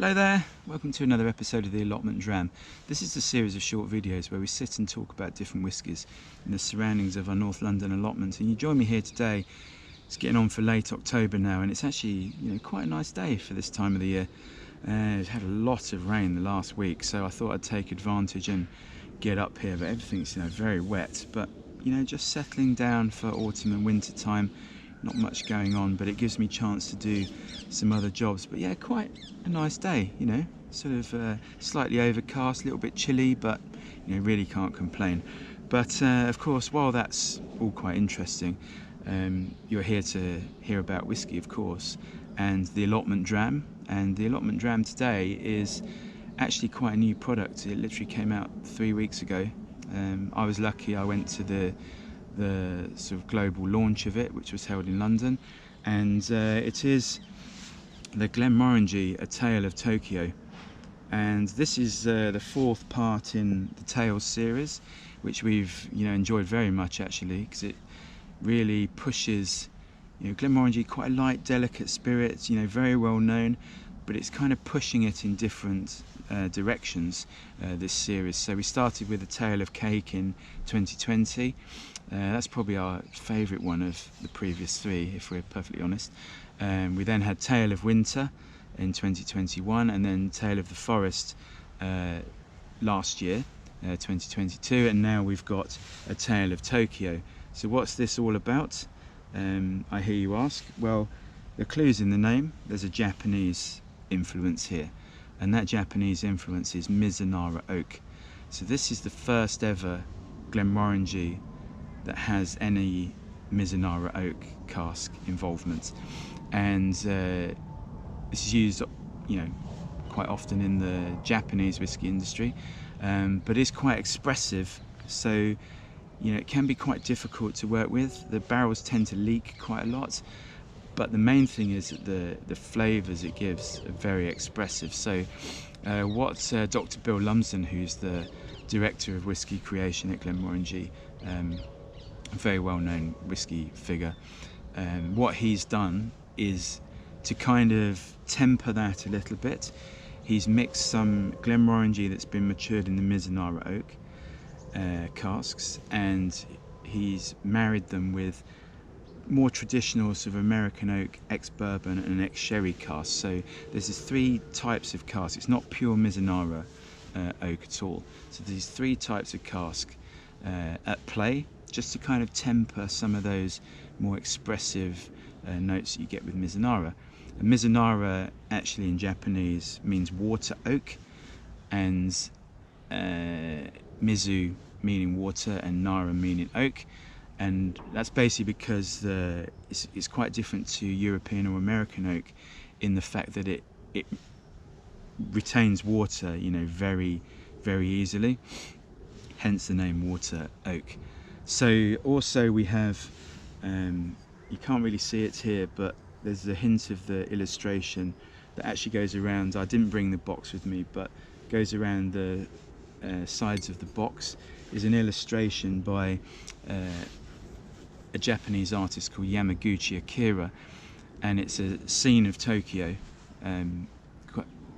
Hello there, welcome to another episode of the Allotment Dram. This is a series of short videos where we sit and talk about different whiskies in the surroundings of our North London allotment. And you join me here today. It's getting on for late October now, and it's actually quite a nice day for this time of the year. We've had a lot of rain the last week, so I thought I'd take advantage and get up here. But everything's very wet, but just settling down for autumn and winter time. Not much going on, but it gives me a chance to do some other jobs. But yeah, quite a nice day, sort of slightly overcast, a little bit chilly, but really can't complain. But of course, while that's all quite interesting, you're here to hear about whiskey, of course, and the Allotment Dram. And the Allotment Dram today is actually quite a new product. It literally came out 3 weeks ago. I was lucky, I went to the sort of global launch of it, which was held in London, and it is the Glenmorangie, A Tale of Tokyo. And this is the fourth part in the Tales series, which we've enjoyed very much actually, because it really pushes Glenmorangie, quite a light, delicate spirit, very well known, but it's kind of pushing it in different directions, this series. So we started with A Tale of Cake in 2020. That's probably our favourite one of the previous three, if we're perfectly honest. We then had Tale of Winter in 2021, and then Tale of the Forest last year, 2022, and now we've got A Tale of Tokyo. So what's this all about? I hear you ask. Well, the clue's in the name. There's a Japanese influence here, and that Japanese influence is Mizunara oak. So this is the first ever Glenmorangie that has any Mizunara oak cask involvement, and this is used quite often in the Japanese whiskey industry, but it's quite expressive, so it can be quite difficult to work with. The barrels tend to leak quite a lot, but the main thing is that the flavours it gives are very expressive. So what Dr. Bill Lumsden, who's the director of whiskey creation at Glenmorangie, a very well-known whiskey figure, what he's done is to kind of temper that a little bit. He's mixed some Glenmorangie that's been matured in the Mizunara oak casks, and he's married them with more traditional sort of American oak, ex-bourbon and ex-sherry casks. So there's three types of casks. It's not pure Mizunara oak at all. So there's three types of cask at play, just to kind of temper some of those more expressive notes that you get with Mizunara. And Mizunara actually in Japanese means water oak, and Mizu meaning water and Nara meaning oak, and that's basically because it's quite different to European or American oak in the fact that it retains water very, very easily, hence the name water oak. So also we have, you can't really see it here, but there's a hint of the illustration that actually goes around. I didn't bring the box with me, but goes around the sides of the box is an illustration by a Japanese artist called Yamaguchi Akira, and it's a scene of Tokyo,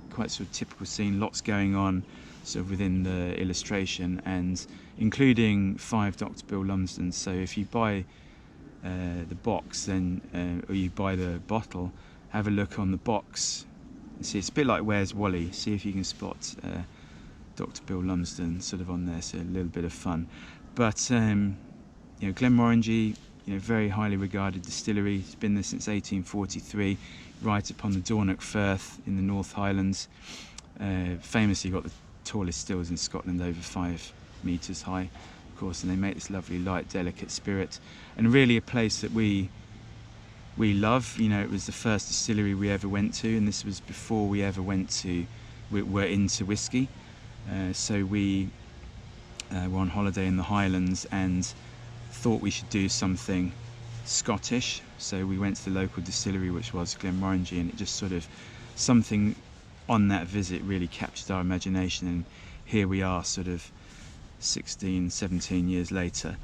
quite sort of typical scene, lots going on sort of within the illustration, and including 5 Dr. Bill Lumsdens. So if you buy the box, then or you buy the bottle, have a look on the box and see. It's a bit like Where's Wally. See if you can spot Dr. Bill Lumsden sort of on there. So a little bit of fun. But Glenmorangie, very highly regarded distillery. It's been there since 1843, right upon the Dornoch Firth in the North Highlands. Famously got the tallest stills in Scotland, over 5 metres high, of course, and they make this lovely light, delicate spirit, and really a place that we love. It was the first distillery we ever went to, and this was before we ever were into whiskey. So we were on holiday in the Highlands and thought we should do something Scottish, so we went to the local distillery, which was Glenmorangie, and it just sort of, something on that visit really captured our imagination, and here we are sort of 16, 17 years later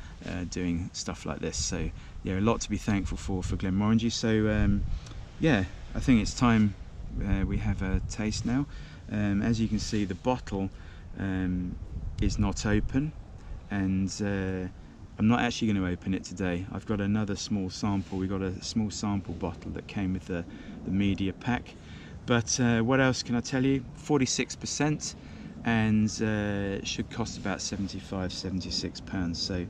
doing stuff like this. So yeah, a lot to be thankful for Glenmorangie. So yeah, I think it's time we have a taste now. As you can see, the bottle is not open, and I'm not actually going to open it today. I've got another small sample. We got a small sample bottle that came with the media pack. But what else can I tell you? 46%, and it should cost about £75–76. So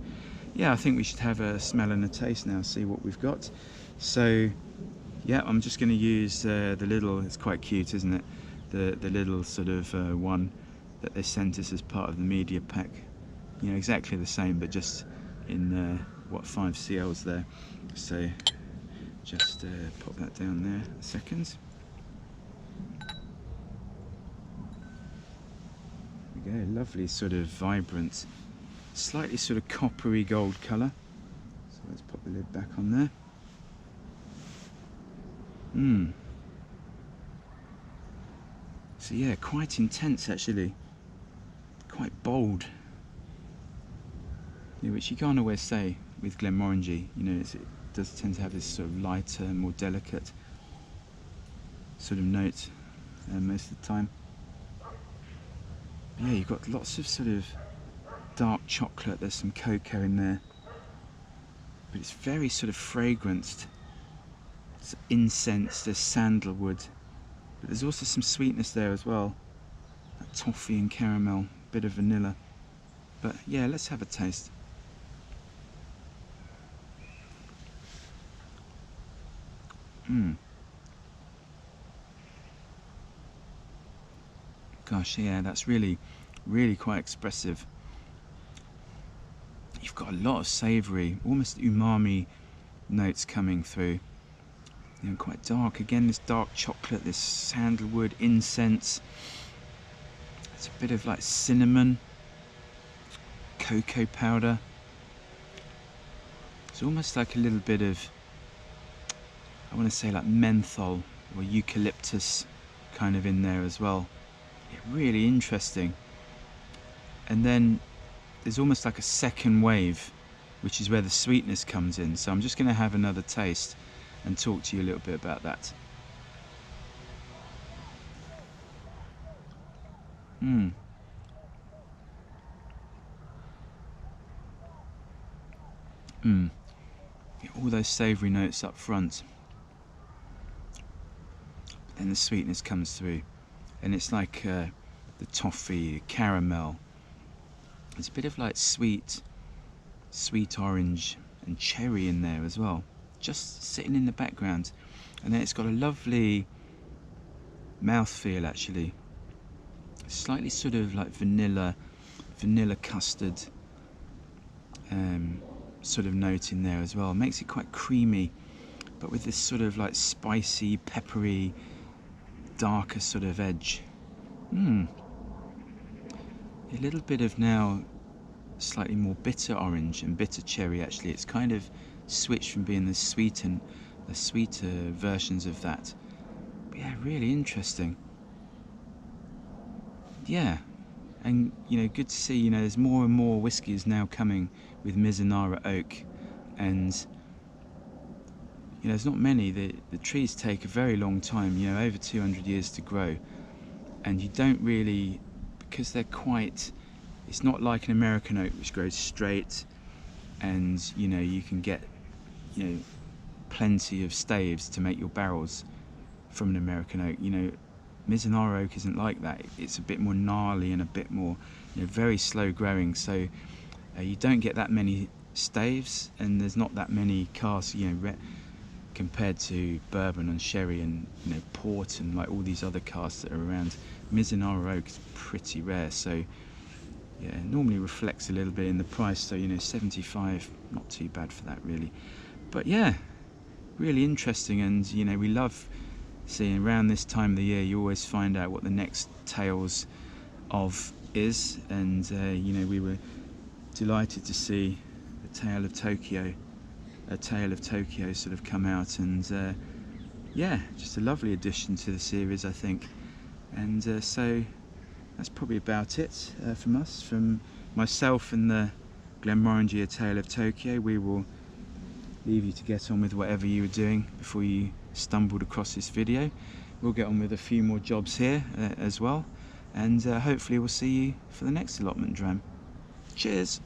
yeah, I think we should have a smell and a taste now, see what we've got. So yeah, I'm just going to use the little, it's quite cute, isn't it? The little sort of one that they sent us as part of the media pack. You know, exactly the same, but just in what, 5 CLs there. So just pop that down there a second. There we go, lovely sort of vibrant, slightly sort of coppery gold colour. So let's pop the lid back on there. So yeah, quite intense actually, quite bold. Yeah, which you can't always say with Glenmorangie. You know, it does tend to have this sort of lighter, more delicate sort of note most of the time. But yeah, you've got lots of sort of dark chocolate. There's some cocoa in there, but it's very sort of fragranced. It's incense, there's sandalwood, but there's also some sweetness there as well. That toffee and caramel, bit of vanilla. But yeah, let's have a taste. Gosh, yeah, that's really quite expressive. You've got a lot of savoury, almost umami notes coming through. You know, quite dark. Again, this dark chocolate, this sandalwood, incense. It's a bit of like cinnamon, cocoa powder. It's almost like a little bit of, I want to say like menthol or eucalyptus kind of in there as well. Yeah, really interesting. And then there's almost like a second wave, which is where the sweetness comes in. So I'm just going to have another taste and talk to you a little bit about that. All those savoury notes up front, but then the sweetness comes through, and it's like the toffee, caramel. There's a bit of like sweet orange and cherry in there as well, just sitting in the background. And then it's got a lovely mouthfeel actually, slightly sort of like vanilla custard sort of note in there as well. It makes it quite creamy, but with this sort of like spicy, peppery, darker sort of edge. A little bit of now slightly more bitter orange and bitter cherry actually. It's kind of switched from being the sweeter versions of that. But yeah, really interesting. Yeah, and you know, good to see, you know, there's more and more whiskies now coming with Mizunara oak, and you know, there's not many. The trees take a very long time, you know, over 200 years to grow, and you don't really, because they're quite, it's not like an American oak which grows straight, and you know, you can get, you know, plenty of staves to make your barrels from an American oak. You know, Mizunara oak isn't like that. It's a bit more gnarly and a bit more, you know, very slow growing. So you don't get that many staves, and there's not that many casks, you know, compared to bourbon and sherry and, you know, port and like all these other casks that are around. Mizunara oak is pretty rare, so yeah, it normally reflects a little bit in the price. So, you know, 75, not too bad for that really. But yeah, really interesting. And you know, we love seeing around this time of the year, you always find out what the next tales of is. And you know, we were delighted to see a tale of Tokyo sort of come out, and yeah, just a lovely addition to the series, I think. And so that's probably about it from us, from myself and the Glenmorangie A Tale of Tokyo. We will leave you to get on with whatever you were doing before you stumbled across this video. we'll get on with a few more jobs here as well, and hopefully we'll see you for the next allotment dram. Cheers.